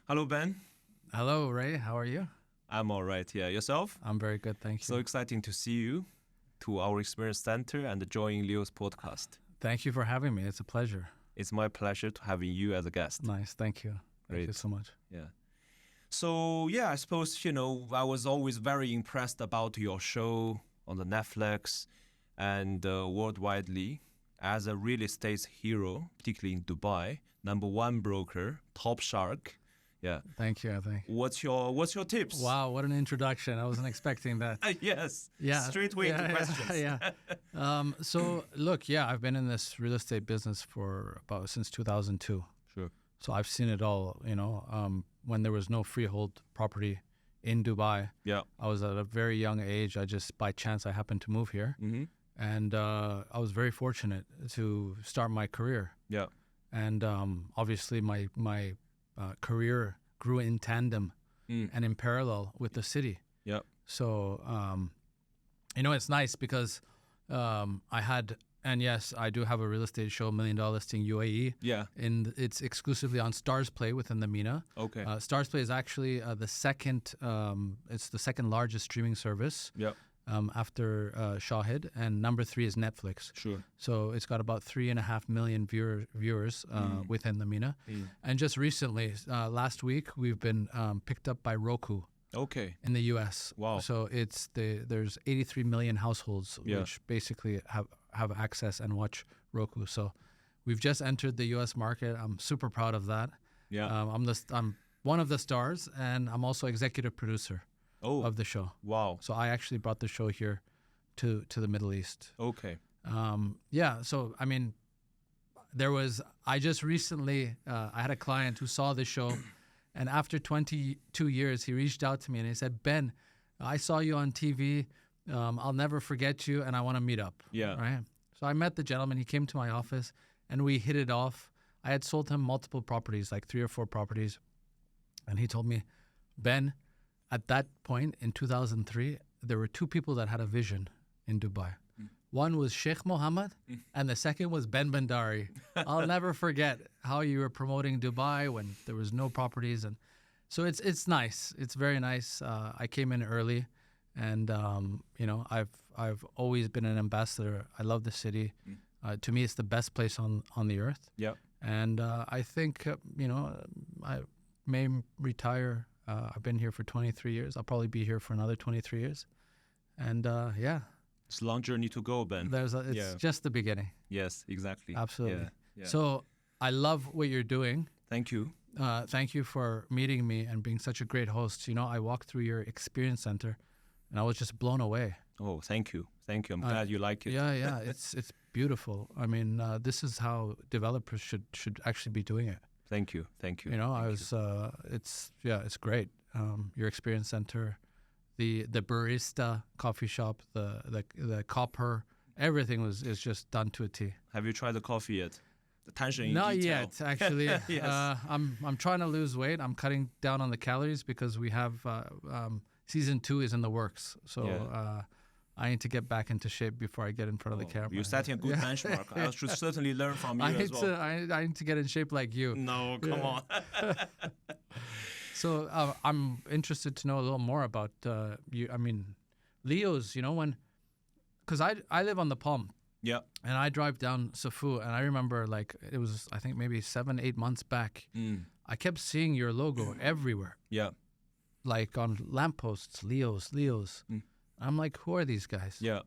Hello, Ben. Hello, Ray. How are you? I'm all right. Yeah, yourself? I'm very good, thank you. So exciting to see you to our Experience Center and join LEOS podcast. Thank you for having me. It's a pleasure. It's my pleasure to having you as a guest. Nice. Thank you. Thank you Great. so much. Yeah. So, I suppose, I was always very impressed about your show on the Netflix and worldwidely as a real estate hero, particularly in Dubai, number one broker, top shark. Yeah. Thank you, I think. What's your tips? Wow, what an introduction. I wasn't expecting that. Yes. Yeah. Straight away into questions. So, look, I've been in this real estate business since 2002. Sure. So I've seen it all, when there was no freehold property in Dubai. Yeah. I was at a very young age. By chance, I happened to move here. Mm-hmm. And I was very fortunate to start my career. Yeah. And obviously my career grew in tandem and in parallel with the city. Yeah. So, it's nice because yes, I do have a real estate show, $1 Million Listing UAE. Yeah. And it's exclusively on Stars Play within the MENA. Okay. Stars Play is actually the second largest streaming service. Yeah. After Shahid, and number 3 is Netflix. Sure. So it's got about 3.5 million viewers within the MENA. And just recently, last week, we've been picked up by Roku. Okay. In the U.S. Wow. So there's 83 million households which basically have access and watch Roku. So we've just entered the U.S. market. I'm super proud of that. Yeah. I'm one of the stars, and I'm also executive producer. Of the show. Wow. So I actually brought the show here to the Middle East. Okay. So, I just recently, I had a client who saw the show, and after 22 years, he reached out to me and he said, Ben, I saw you on TV. I'll never forget you, and I want to meet up. Yeah. Right. So I met the gentleman. He came to my office, and we hit it off. I had sold him multiple properties, like 3 or 4 properties. And he told me, Ben, at that point in 2003, there were 2 people that had a vision in Dubai. One was Sheikh Mohammed, and the second was Ben Bandari. I'll never forget how you were promoting Dubai when there was no properties, and so it's nice. It's very nice. I came in early, and I've always been an ambassador. I love the city. To me, it's the best place on the earth. Yeah. And I think I may retire. I've been here for 23 years. I'll probably be here for another 23 years. And it's a long journey to go, Ben. It's just the beginning. Yes, exactly. Absolutely. Yeah. So I love what you're doing. Thank you. Thank you for meeting me and being such a great host. I walked through your experience center and I was just blown away. Oh, thank you. I'm glad you like it. Yeah. It's beautiful. This is how developers should actually be doing it. Thank you. It's great. Your experience center, the barista coffee shop, the copper, everything is just done to a T. Have you tried the coffee yet? The tension in Not detail. yet, actually. Yes. I'm trying to lose weight. I'm cutting down on the calories because we have season 2 is in the works. So I need to get back into shape before I get in front of the camera. You're setting a good benchmark. I should certainly learn from you as well. I need to get in shape like you. No, come on. So I'm interested to know a little more about you. LEOS, because I live on the Palm. Yeah. And I drive down Safu, and I remember it was, I think maybe 7-8 months back. I kept seeing your logo everywhere. Yeah. Like on lampposts, LEOS. I'm like, who are these guys? Yeah.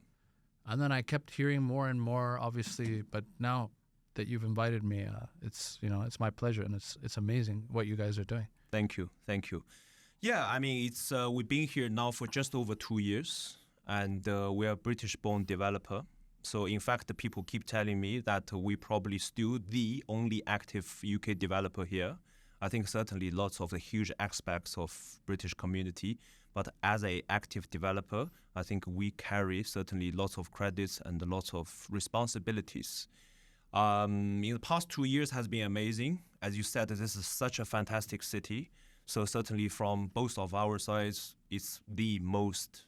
And then I kept hearing more and more, obviously, but now that you've invited me, it's my pleasure, and it's amazing what you guys are doing. Thank you. Yeah, it's we've been here now for just over 2 years, and we are a British-born developer. So in fact, the people keep telling me that we probably still the only active UK developer here. I think certainly lots of the huge aspects of British community, but as a active developer, I think we carry certainly lots of credits and lots of responsibilities. In the past 2 years has been amazing. As you said, this is such a fantastic city. So certainly from both of our sides, it's the most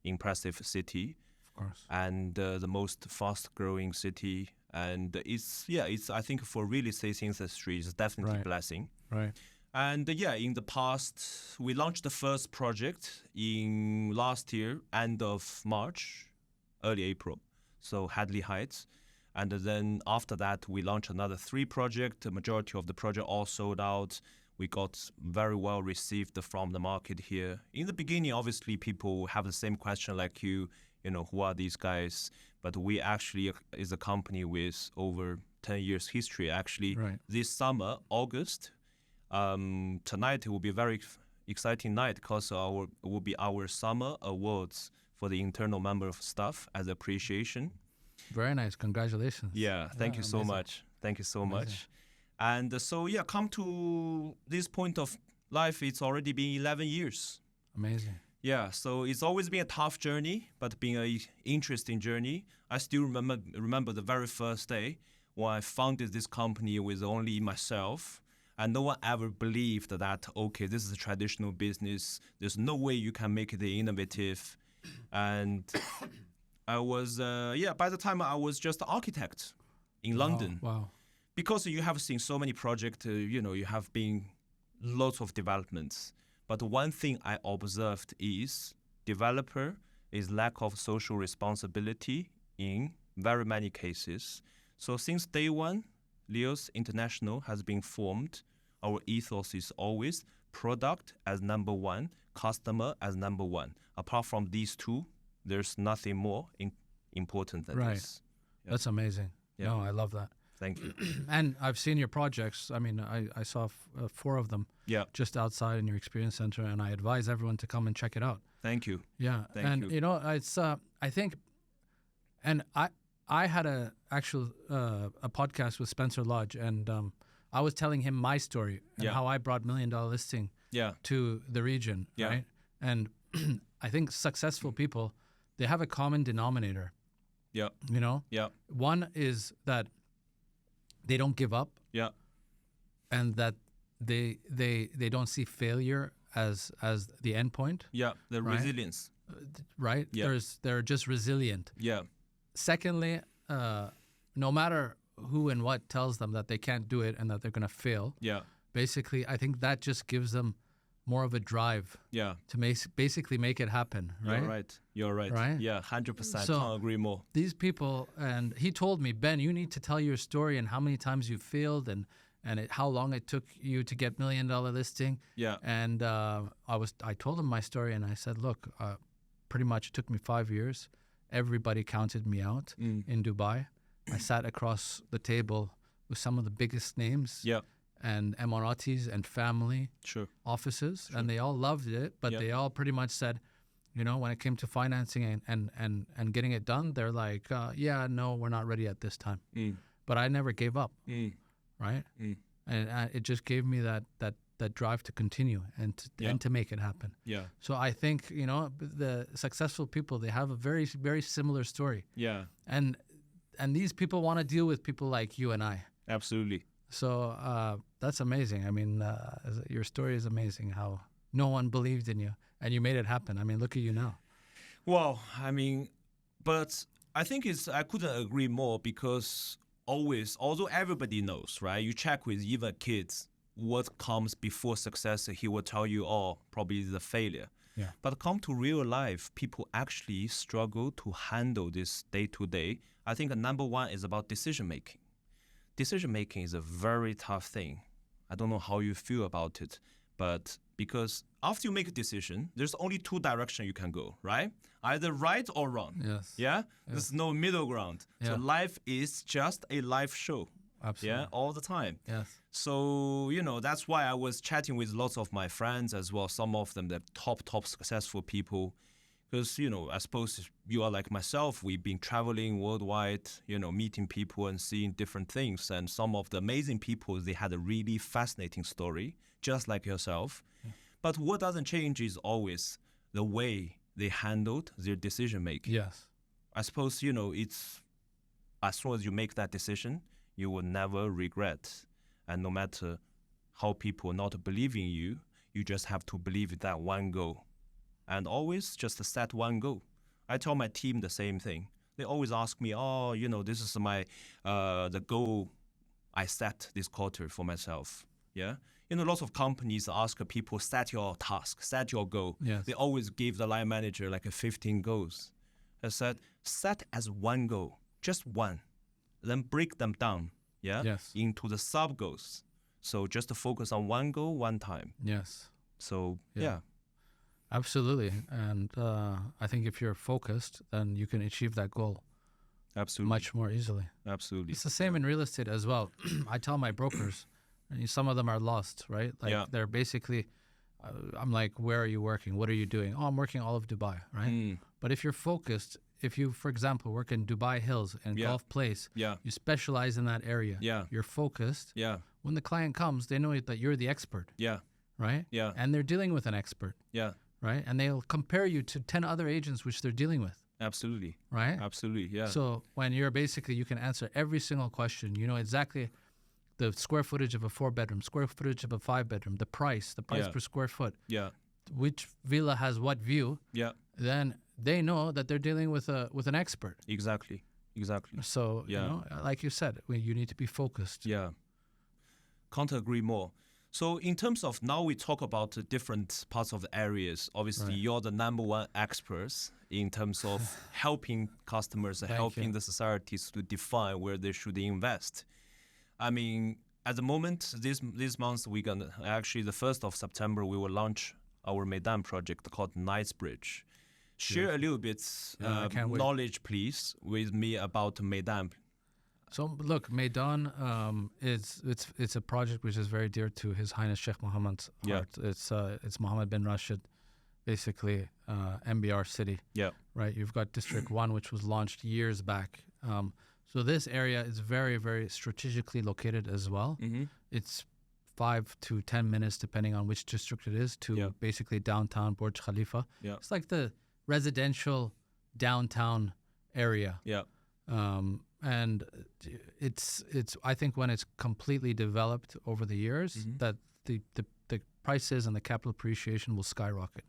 impressive city. Of course. And the most fast-growing city. And it's I think for real estate industry, it's definitely a blessing. Right. And yeah, in the past, we launched the first project in last year, end of March, early April, so Hadley Heights. And then after that, we launched another 3 projects. The majority of the project all sold out. We got very well received from the market here. In the beginning, obviously, people have the same question like you know, who are these guys? But we actually is a company with over 10 years history. Actually, Right. this summer, August, tonight it will be a very exciting night because it will be our summer awards for the internal member of staff as appreciation. Very nice. Congratulations. Yeah, thank you so amazing. much. Thank you so Amazing. much. And so yeah, come to this point of life, it's already been 11 years. Amazing. Yeah, so it's always been a tough journey, but been an interesting journey. I still remember the very first day when I founded this company with only myself, and no one ever believed that, okay, this is a traditional business. There's no way you can make it innovative. And I was, by the time I was just an architect in London. Wow. Because you have seen so many projects, you have been lots of developments. But one thing I observed is developer is lack of social responsibility in very many cases. So since day one, LEOS International has been formed. Our ethos is always product as number one, customer as number one. Apart from these two, there's nothing more important than Right. this. Yeah. That's amazing. Yeah. No, I love that. Thank you. And I've seen your projects. I mean, I saw 4 of them Yeah, just outside in your experience center, and I advise everyone to come and check it out. thank you. Yeah, Thank and you. It's I think, and I had a podcast with Spencer Lodge, and I was telling him my story and Yeah. how I brought $1 Million Listing Yeah, to the region, Yeah. right? And I think successful people, they have a common denominator. yeah, yeah, One is that they don't give up, yeah, and that they don't see failure as the end point, yeah. The Right. resilience. right? Yeah. They're just resilient. Yeah, Secondly, no matter who and what tells them that they can't do it and that they're going to fail, yeah, basically, I think that just gives them more of a drive yeah. to basically make it happen, right? You're right. You're right. Right? Yeah, 100%. So- Can't agree more. These people, and he told me, Ben, you need to tell your story and how many times you failed and how long it took you to get $1 Million Listing. Yeah, And I told him my story, and I said, look, pretty much it took me 5 years. Everybody counted me out in Dubai. I sat across the table with some of the biggest names yeah, and Emiratis and family sure. offices, and they all loved it, but Yeah. they all pretty much said, when it came to financing and getting it done, they're like, no, we're not ready at this time. Mm, But I never gave up, mm, right? mm. And it just gave me that drive to continue and to make it happen. Yeah, So I think, the successful people, they have a very, very similar story. yeah, And these people want to deal with people like you and I. absolutely. So that's amazing. I mean, your story is amazing, how no one believed in you and you made it happen. I mean, look at you now. Well, I mean, but I think I couldn't agree more because although everybody knows, right? You check with even kids, what comes before success, he will tell you, probably is a failure. Yeah. But come to real life, people actually struggle to handle this day to day. I think number one is about decision making. Decision making is a very tough thing. I don't know how you feel about it, but because after you make a decision, there's only 2 directions you can go, right? Either right or wrong. Yes. Yeah? There's no middle ground. So Yeah. life is just a live show. Absolutely. Yeah, all the time. Yes. So, that's why I was chatting with lots of my friends as well. Some of them, the top successful people. Because, I suppose you are like myself. We've been traveling worldwide, meeting people and seeing different things. And some of the amazing people, they had a really fascinating story, just like yourself. Yeah. But what doesn't change is always the way they handled their decision making. Yes. I suppose, it's as long as you make that decision, you will never regret. And no matter how people not believe in you, you just have to believe in that one goal. And always just set one goal. I tell my team the same thing. They always ask me, this is my the goal I set this quarter for myself. Yeah, lots of companies ask people, set your task, set your goal. Yes. They always give the line manager like a 15 goals. I said, set as one goal, just one, then break them down, Yes. into the sub goals. So just focus on one goal, one time. Yes. So Yeah. Absolutely. And I think if you're focused, then you can achieve that goal absolutely, much more easily. absolutely. It's the same in real estate as well. I tell my brokers, and some of them are lost, right? Like they're basically, I'm like, where are you working? What are you doing? Oh, I'm working all of Dubai, right? But if you're focused, if you, for example, work in Dubai Hills and Gulf Place, you specialize in that area. You're focused. When the client comes, they know that you're the expert. Right? And they're dealing with an expert. Right? And they'll compare you to 10 other agents which they're dealing with. Absolutely. Right? Absolutely. So when you're basically, you can answer every single question. You know exactly the square footage of a 4-bedroom, square footage of a 5-bedroom, the price per square foot. Which villa has what view. Then they know that they're dealing with an expert. Exactly. So, you know, like you said, you need to be focused. Can't agree more. So in terms of now we talk about the different parts of the areas. Obviously, you're the number one experts in terms of helping customers and helping the societies to define where they should invest. I mean, at the moment, this month, we're going to, actually the 1st of September, we will launch our Meydan project called Knightsbridge. Share a little bit knowledge, please, with me about Meydan. So look, Meydan it's a project which is very dear to His Highness Sheikh Mohammed's heart. It's Mohammed bin Rashid, basically MBR city. Right. You've got District 1, which was launched years back. So this area is very, very strategically located as well. It's 5 to 10 minutes, depending on which district it is, to basically downtown Burj Khalifa. It's like the residential downtown area. And it's I think when it's completely developed over the years, that the prices and the capital appreciation will skyrocket.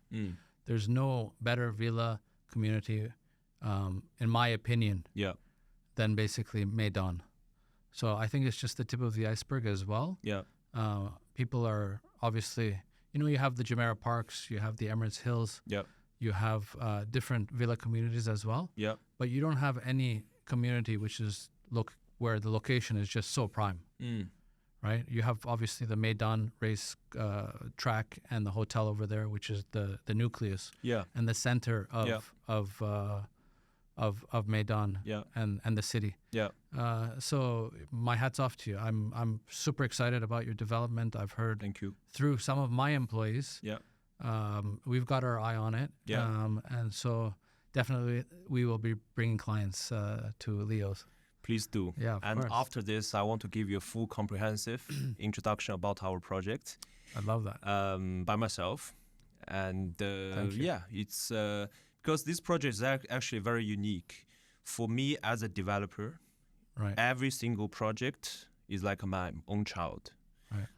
There's no better villa community, in my opinion, than basically Meydan. So I think it's just the tip of the iceberg as well. People are obviously, you have the Jumeirah Parks, you have the Emirates Hills, you have different villa communities as well. But you don't have any community which is where the location is just so prime. Right? You have obviously the Meydan race track and the hotel over there, which is the nucleus and the center of Meydan and the city. So my hat's off to you. I'm super excited about your development. I've heard through some of my employees. We've got our eye on it. And so definitely we will be bringing clients to LEOS. Please do. And course. After this, I want to give you a full comprehensive introduction about our project. I love that. By myself. And it's because this project is actually very unique. For me as a developer, every single project is like my own child.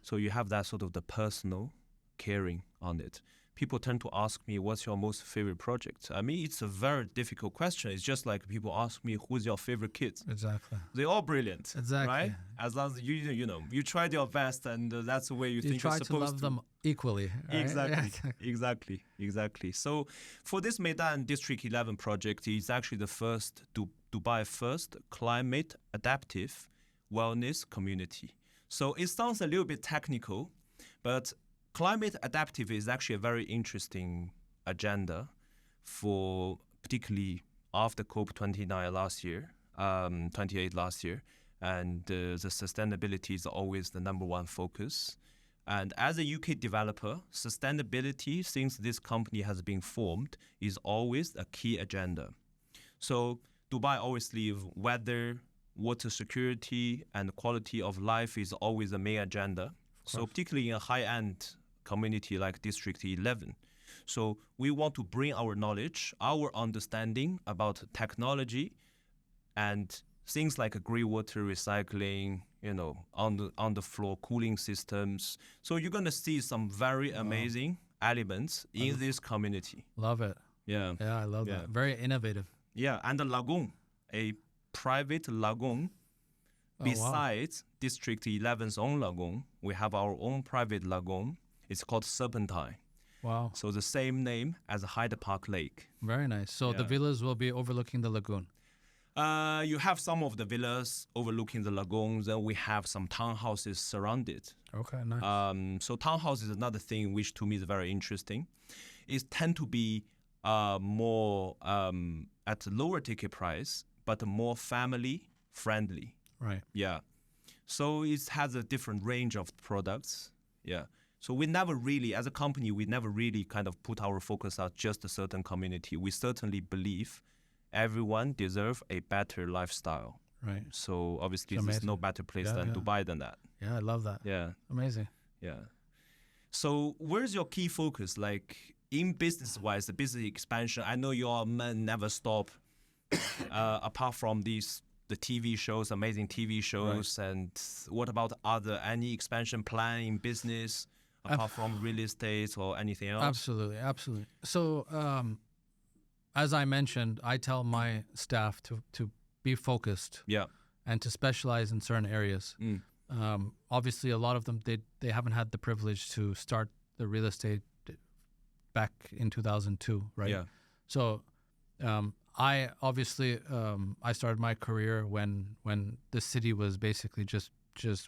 So you have that sort of the personal caring on it. People tend to ask me, what's your most favorite project? I mean, it's a very difficult question. It's just like people ask me, who's your favorite kid? Exactly. They're all brilliant. Exactly. Right? As long as you tried your best, and that's the way you think you're supposed to. You try to love them equally. Right? Exactly. So for this Meydan District 11 project, it's actually the first Dubai first climate adaptive wellness community. So it sounds a little bit technical, but climate adaptive is actually a very interesting agenda for particularly after COP29 last year, 28 last year, and the sustainability is always the number one focus. And as a UK developer, sustainability, since this company has been formed, is always a key agenda. So Dubai obviously weather, water security, and quality of life is always the main agenda. So particularly in a high-end community like District 11. So we want to bring our knowledge, our understanding about technology and things like grey water recycling, on the floor cooling systems. So you're going to see some very amazing elements in this community. Love it. Yeah, I love that. Very innovative. Yeah, and the lagoon, a private lagoon wow. Besides District 11's own lagoon, we have our own private lagoon. It's called Serpentine. Wow. So the same name as Hyde Park Lake. Very nice. So the Yeah. villas will be overlooking the lagoon. You have some of the villas overlooking the lagoons, and we have some townhouses surrounded. Okay, nice. So townhouse is another thing which to me is very interesting. It tend to be more at lower ticket price, but more family friendly. Right. Yeah. So it has a different range of products. Yeah. So we never really, as a company, we never really kind of put our focus on just a certain community. We certainly believe everyone deserves a better lifestyle. Right. So obviously, It's there's no amazing. better place Yeah, than yeah. Dubai than that. Yeah, I love that. Yeah. Amazing. Yeah. So where's your key focus? Like in business-wise, the business expansion, I know your men never stop apart from the TV shows, amazing TV shows. And what about any expansion plan in business apart from real estate or anything else? Absolutely, absolutely. So, as I mentioned, I tell my staff to be focused Yeah. and to specialize in certain areas. Obviously, a lot of them they haven't had the privilege to start the real estate back in 2002, right? Yeah. So, I obviously I started my career when the city was basically just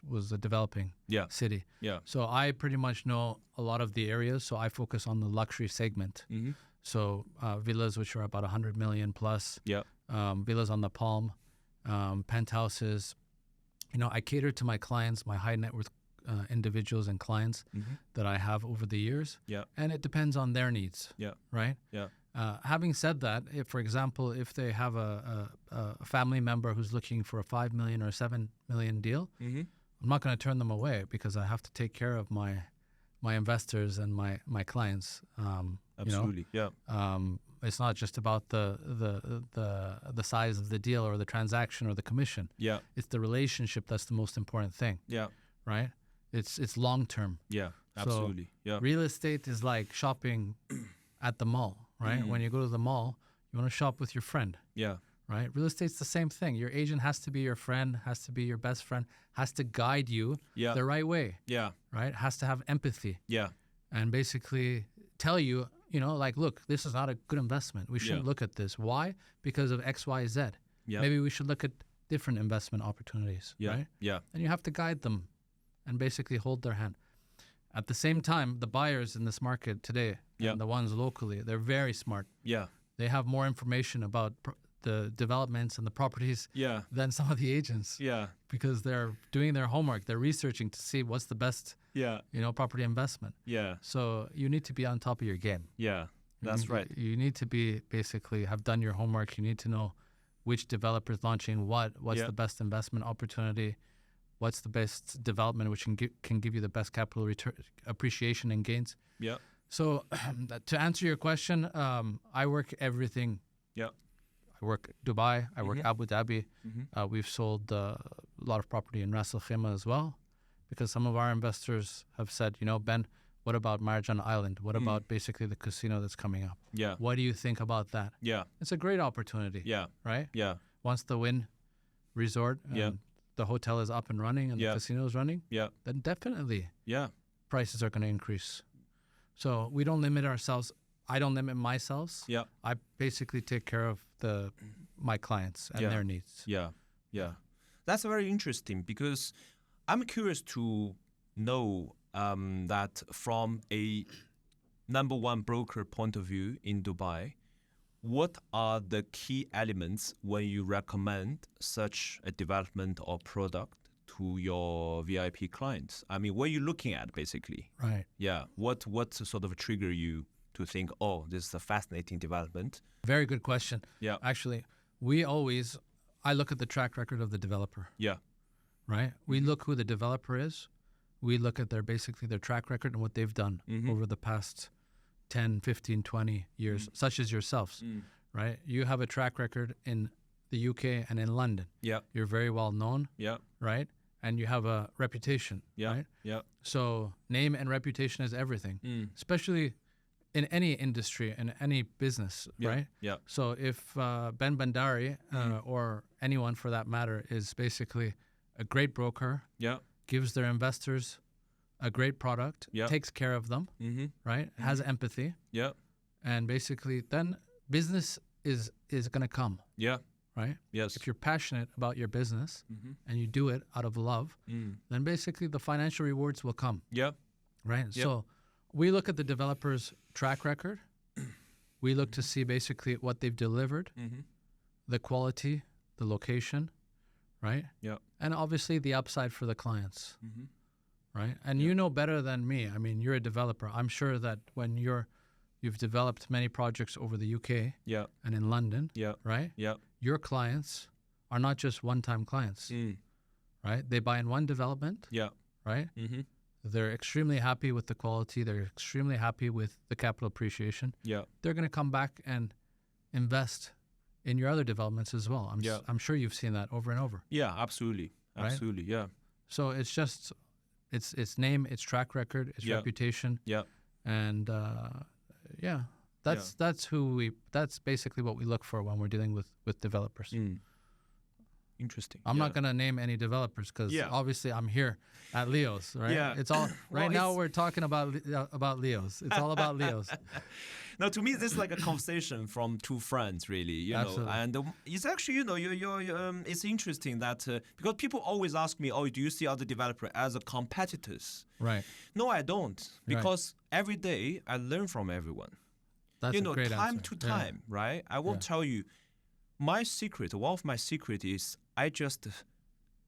was a developing Yeah. city. Yeah. So I pretty much know a lot of the areas. So I focus on the luxury segment. Mm-hmm. So villas which are about 100 million plus, Yeah. villas on the Palm, penthouses. I cater to my clients, my high net worth individuals and clients Mm-hmm. that I have over the years. Yeah. And it depends on their needs, Yeah. right? Yeah. Having said that, if, for example, if they have a family member who's looking for a 5 million or a 7 million deal, Mm-hmm. I'm not going to turn them away because I have to take care of my investors and my clients. Absolutely. Yeah. It's not just about the size of the deal or the transaction or the commission. Yeah. It's the relationship that's the most important thing, Yeah. right? It's long term. Yeah. So, Absolutely. Yeah. Real estate is like shopping at the mall, right? When you go to the mall, you want to shop with your friend, Yeah. right? Real estate's the same thing. Your agent has to be your friend, has to be your best friend, has to guide you Yeah. the right way, Yeah. right? Has to have empathy Yeah. and basically tell you, like, look, this is not a good investment. We shouldn't look at this. Why? Because of X, Y, Z. Yeah. Maybe we should look at different investment opportunities, Yeah. right? Yeah. And you have to guide them and basically hold their hand. At the same time, the buyers in this market today, Yeah. and the ones locally, they're very smart. Yeah. They have more information about the developments and the properties Yeah. than some of the agents Yeah. because they're doing their homework. They're researching to see what's the best, Yeah. property investment. Yeah. So you need to be on top of your game. Yeah. That's right. You need to be basically have done your homework. You need to know which developer's launching what's Yeah. the best investment opportunity, what's the best development which can give you the best capital return appreciation and gains. Yeah. So to answer your question, I work everything. Yeah. I work Dubai. I work Abu Dhabi. Mm-hmm. We've sold a lot of property in Ras Al Khaimah as well, because some of our investors have said, Ben, what about Marjan Island? What about basically the casino that's coming up? Yeah. What do you think about that? Yeah. It's a great opportunity, Yeah. right? Yeah. Once the Wynn Resort and Yeah. the hotel is up and running and Yeah. the casino is running, Yeah. then definitely Yeah. prices are going to increase. So we don't limit ourselves. I don't limit myself. Yeah. I basically take care of my clients and Yeah. their needs. Yeah. Yeah. That's very interesting because I'm curious to know that from a number one broker point of view in Dubai, what are the key elements when you recommend such a development or product to your VIP clients? I mean, what are you looking at basically? Right. Yeah. What sort of trigger you to think, oh, this is a fascinating development? Very good question. Yeah. Actually, I look at the track record of the developer, Yeah. right? We look who the developer is. We look at their track record and what they've done over the past 10, 15, 20 years, such as yourselves, right? You have a track record in the UK and in London. Yeah. You're very well known, Yeah. right? And you have a reputation, Yeah. right? Yeah. So name and reputation is everything, especially in any industry, in any business, Yeah. right? Yeah. So if Ben Bandari or anyone for that matter is basically a great broker, Yeah. gives their investors a great product, Yeah. takes care of them, Mm-hmm. right? Has empathy, Yeah. and basically then business is going to come, Yeah. right? Yes. If you're passionate about your business Mm-hmm. and you do it out of love, then basically the financial rewards will come, Yeah. right? Yep. So we look at the developer's track record. We look to see basically what they've delivered, Mm-hmm. the quality, the location, right? Yeah. And obviously the upside for the clients, Mm-hmm. right? And you know better than me. I mean, you're a developer. I'm sure that when you've developed many projects over the UK Yeah. and in London, Yeah. right? Yeah. Your clients are not just one-time clients, right? They buy in one development, Yeah. right? Mm-hmm. They're extremely happy with the quality. They're extremely happy with the capital appreciation. Yeah. They're going to come back and invest in your other developments as well. I'm sure you've seen that over and over. Yeah. Absolutely. Right? Absolutely. Yeah. So it's just its name, its track record, its reputation, Yeah. and that's basically what we look for when we're dealing with developers. Interesting. I'm not going to name any developers because obviously I'm here at LEOS, right? Yeah. It's all now we're talking about LEOS. It's all about LEOS. Now, to me, this is like a conversation from two friends, really. You Absolutely. know, and it's actually, it's interesting that because people always ask me, "Oh, do you see other developers as a competitors?" Right. No, I don't, because every day I learn from everyone. That's a great time answer. to time, right? I won't tell you. My secret, one of my secret is I just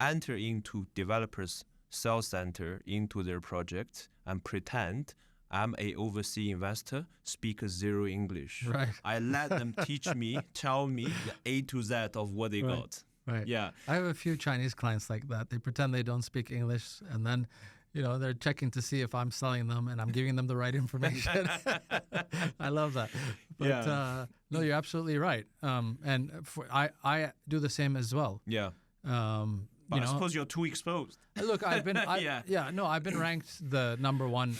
enter into developers' sales center into their project and pretend I'm a overseas investor, speak zero English. Right. I let them teach me, tell me the A to Z of what they got. Right. Yeah. I have a few Chinese clients like that. They pretend they don't speak English, and then, they're checking to see if I'm selling them and I'm giving them the right information. I love that. But no, you're absolutely right. And I do the same as well. Yeah. But I suppose you're too exposed. Look, I've been I've been ranked the number one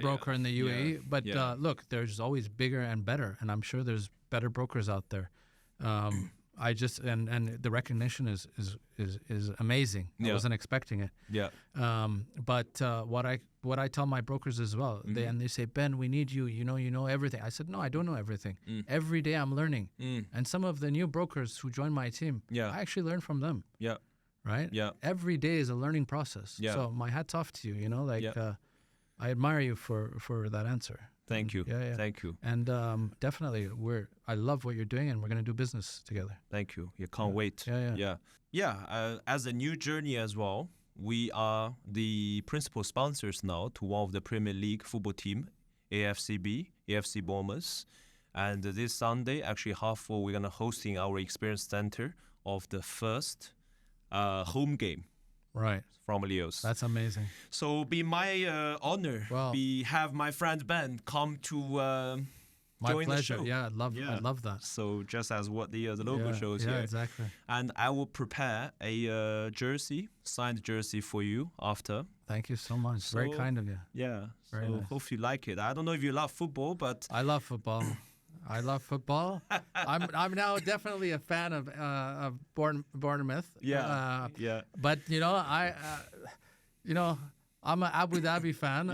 broker in the UAE. But look, there's always bigger and better, and I'm sure there's better brokers out there. I just and the recognition is amazing. I wasn't expecting it. Yeah. But what I tell my brokers as well, they say, Ben, we need you. You know everything. I said, no, I don't know everything. Every day I'm learning. And some of the new brokers who join my team, I actually learn from them. Yeah. Right. Yeah. Every day is a learning process. Yeah. So my hat's off to you. I admire you for that answer. Thank you. Yeah. Thank you. And definitely, I love what you're doing, and we're going to do business together. Thank you. You can't wait. Yeah. As a new journey as well, we are the principal sponsors now to one of the Premier League football team, AFC Bournemouth. And this Sunday, actually half full, we're going to hosting our experience center of the first home game. Right. From LEOS. That's amazing. So be my honor. Have my friend Ben come to my join pleasure. the show. Yeah, I love that. So just as what the logo shows here. Yeah, exactly. And I will prepare a signed jersey for you after. Thank you so much. Very kind of you. Yeah. Very nice. Hope you like it. I don't know if you love football, but I love football. I'm now definitely a fan of Bournemouth. Yeah. But I'm an Abu Dhabi fan.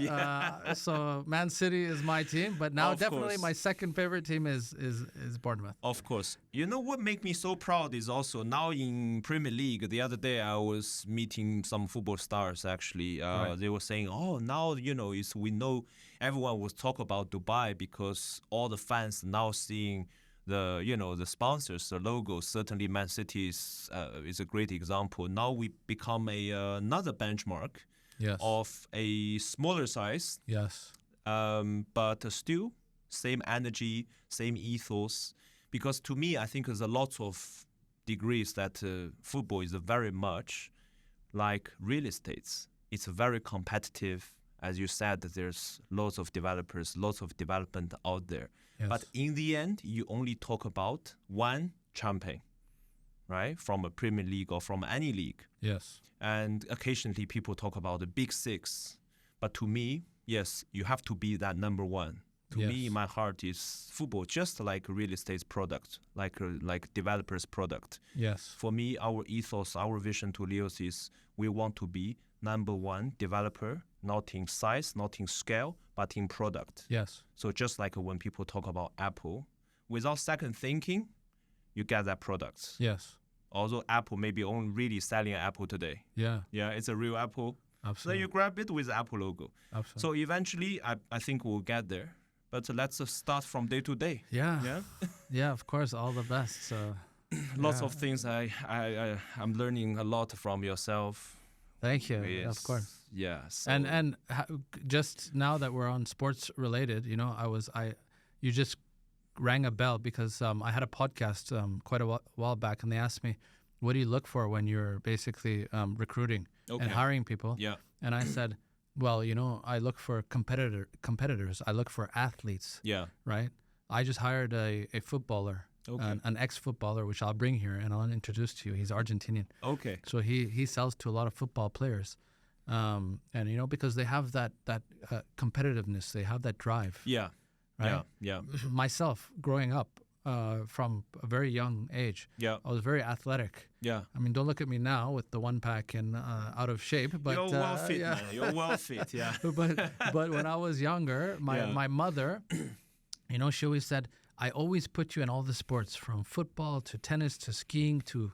So Man City is my team. But now definitely my second favorite team is Bournemouth. Of course. You know what makes me so proud is also now in Premier League. The other day I was meeting some football stars actually. They were saying, now we know everyone was talk about Dubai because all the fans now seeing the sponsors, the logos. Certainly Man City is a great example. Now we become another benchmark. Yes. Of a smaller size. Yes. But still, same energy, same ethos. Because to me, I think there's a lot of degrees that football is very much like real estate. It's very competitive. As you said, there's lots of developers, lots of development out there. Yes. But in the end, you only talk about one champion, right? From a Premier League or from any league. Yes. And occasionally people talk about the big six. But to me, yes, you have to be that number one. To me, in my heart, is football just like a real estate product, like developer's product. Yes. For me, our ethos, our vision to LEOS is we want to be number one developer, not in size, not in scale, but in product. Yes. So just like when people talk about Apple, without second thinking, you get that product. Yes. Although Apple may be only really selling an Apple today. Yeah. Yeah, it's a real Apple. Absolutely. So you grab it with the Apple logo. Absolutely. So eventually, I think we'll get there. But let's start from day to day. Yeah. Yeah. Yeah. Of course, all the best. So Lots of things I'm learning a lot from yourself. Thank you. Of course. Yeah. So And just now that we're on sports related, you just rang a bell because I had a podcast quite a while back, and they asked me, "What do you look for when you're basically recruiting and hiring people?" Yeah. And I said, "Well, I look for competitors. I look for athletes. Yeah. Right? I just hired a footballer." Okay. An ex-footballer, which I'll bring here and I'll introduce to you. He's Argentinian. Okay. So he sells to a lot of football players, and because they have that competitiveness, they have that drive. Yeah. Right? Yeah. Myself, growing up from a very young age, Yeah. I was very athletic. Yeah. I mean, don't look at me now with the one pack and out of shape, but You're well fit, man. You're well fit. Yeah. but when I was younger, my mother, she always said, "I always put you in all the sports, from football to tennis to skiing to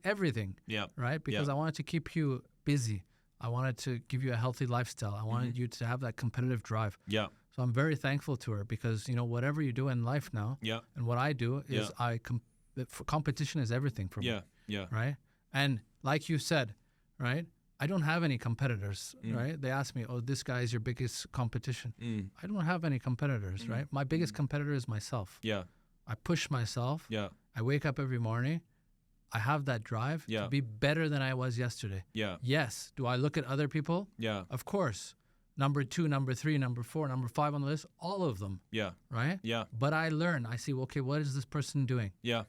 everything." Yeah. Right? Because I wanted to keep you busy. I wanted to give you a healthy lifestyle. I wanted you to have that competitive drive. Yeah. So I'm very thankful to her because, whatever you do in life now, Yeah. and what I do is competition is everything for me. Yeah. Yeah. Right? And like you said, right? I don't have any competitors, right? They ask me, "Oh, this guy is your biggest competition." I don't have any competitors, right? My biggest competitor is myself. Yeah. I push myself. Yeah. I wake up every morning. I have that drive to be better than I was yesterday. Yeah. Yes. Do I look at other people? Yeah. Of course. Number 2, number 3, number 4, number 5 on the list, all of them, Yeah. right? Yeah. But I learn. I see, okay, what is this person doing? Yeah.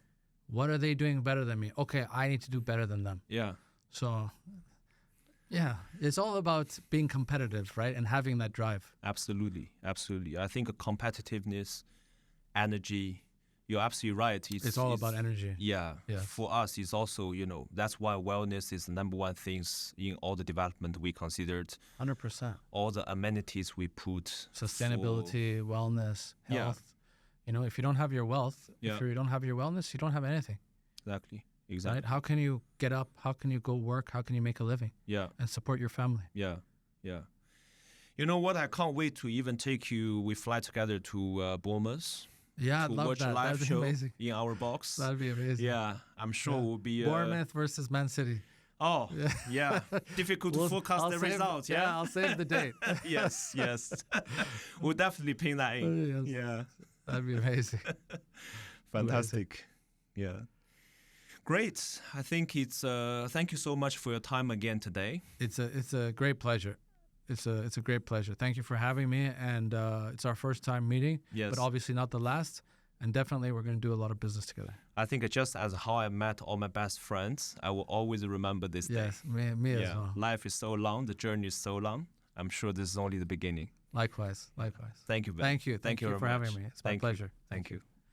What are they doing better than me? Okay, I need to do better than them. Yeah. So, yeah, it's all about being competitive, right? And having that drive. Absolutely. Absolutely. I think competitiveness, energy, you're absolutely right. It's all about energy. Yeah. Yes. For us, it's also, that's why wellness is the number one things in all the development we considered. 100%. All the amenities we put. Sustainability, wellness, Yeah. health. If you don't have your wealth, Yeah. if you don't have your wellness, you don't have anything. Exactly. Right? How can you get up? How can you go work? How can you make a living? Yeah. And support your family? Yeah. Yeah. You know what? I can't wait to even take you. We fly together to Bournemouth. Yeah, I'd to love watch that. a live That'd be show amazing. in our box. That'd be amazing. Yeah, I'm sure we'll be. Bournemouth versus Man City. Oh, yeah. Difficult to forecast the results. Yeah, I'll save the date. yes. We'll definitely pin that in. Yes. Yeah. That'd be amazing. Fantastic. Yeah. Great. I think it's. Thank you so much for your time again today. It's a great pleasure. It's a great pleasure. Thank you for having me, and it's our first time meeting. Yes. But obviously not the last, and definitely we're going to do a lot of business together. I think just as how I met all my best friends, I will always remember this day. Yes, me as well. Life is so long. The journey is so long. I'm sure this is only the beginning. Likewise. Thank you, Ben. Thank you. Thank you very for much. having me. It's my pleasure. Thank you.